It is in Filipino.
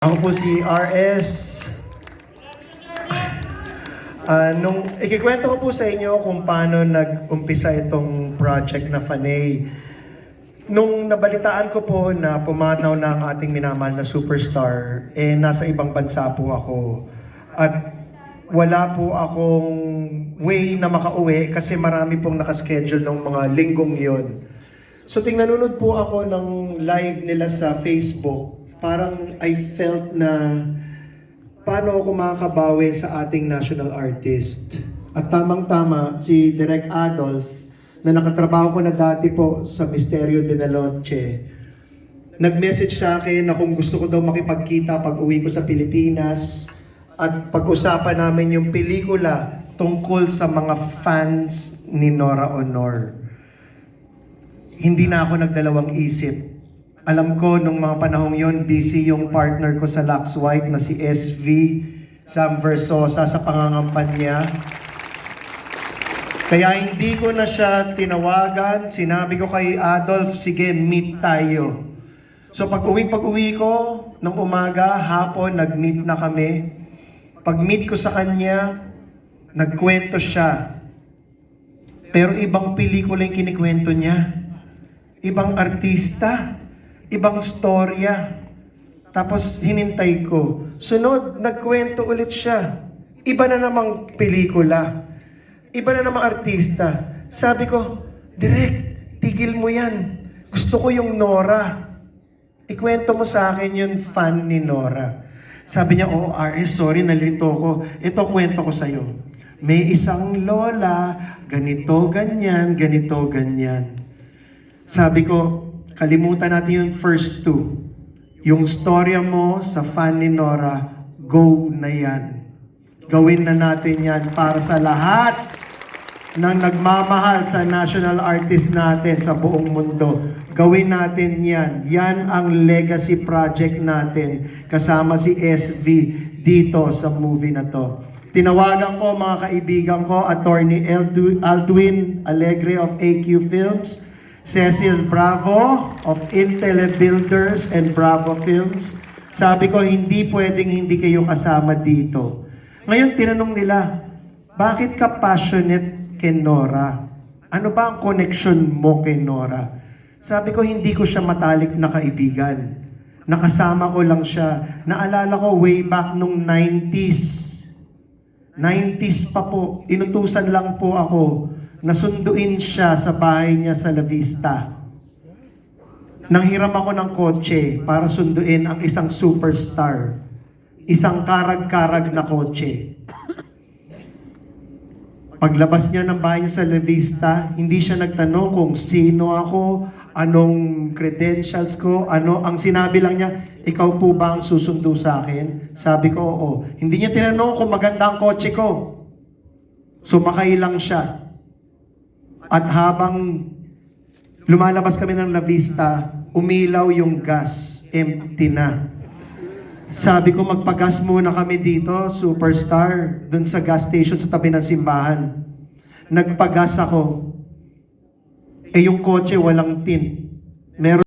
Ako po si RS. Nung ikikwento ko po sa inyo kung paano nag-umpisa itong project na Faney. Nung nabalitaan ko po na pumanaw na ang ating minamahal na superstar, nasa ibang bansa po ako. At wala po akong way na makauwi kasi marami pong nakaschedule ng mga linggong yon. So nanonood po ako ng live nila sa Facebook. Parang I felt na paano ako makakabawi sa ating national artist. At tamang-tama, si Direk Adolf, na nakatrabaho ko na dati po sa Misterio de la Noche, nag-message sa akin na kung gusto ko daw makipagkita pag uwi ko sa Pilipinas at pag-usapan namin yung pelikula tungkol sa mga fans ni Nora Honor. Hindi na ako nagdalawang isip. Alam ko, nung mga panahong yon, busy yung partner ko sa Lux White na si SV, Sam Versosa, sa pangangampanya. Kaya hindi ko na siya tinawagan. Sinabi ko kay Adolf, sige, meet tayo. So pag-uwi ko, nung umaga, hapon, nag-meet na kami. Pag-meet ko sa kanya, nagkwento siya. Pero ibang pelikula yung kinikwento niya. Ibang artista. Ibang storya. Tapos hinintay ko. Sunod, nagkwento ulit siya. Iba na namang pelikula. Iba na namang artista. Sabi ko, Direk, tigil mo yan. Gusto ko yung Nora. Ikwento mo sa akin yung fan ni Nora. Sabi niya, oh RS, sorry, nalito ko. Ito kwento ko sa'yo. May isang lola, ganito, ganyan, ganito, ganyan. Sabi ko, kalimutan natin yung first two. Yung storya mo sa fan ni Nora, go na yan. Gawin na natin yan para sa lahat ng nagmamahal sa national artist natin sa buong mundo. Gawin natin yan. Yan ang legacy project natin kasama si SV dito sa movie na to. Tinawagan ko mga kaibigan ko, Attorney Aldwin Alegre of AQ Films, Cecil Bravo of Intele Builders and Bravo Films. Sabi ko, hindi pwedeng hindi kayo kasama dito. Ngayon, tinanong nila, bakit ka passionate kay Nora? Ano ba ang connection mo kay Nora? Sabi ko, hindi ko siya matalik na kaibigan. Nakasama ko lang siya. Naalala ko way back nung 90s. 90s pa po. Inutusan lang po ako. Nasunduin siya sa bahay niya sa La Vista. Nanghiram ako ng kotse para sunduin ang isang superstar. Isang karag-karag na kotse. Paglabas niya ng bahay niya sa La Vista, hindi siya nagtanong kung sino ako, anong credentials ko, ano. Ang sinabi lang niya, ikaw po ba ang susundo sa akin? Sabi ko, oo. Hindi niya tinanong kung maganda ang kotse ko. Sumakay lang siya. At habang lumalabas kami ng La Vista, umilaw yung gas, empty na. Sabi ko, magpagas muna kami dito, superstar, dun sa gas station sa tabi ng simbahan. Nagpagas ako. Yung kotse walang tint. Meron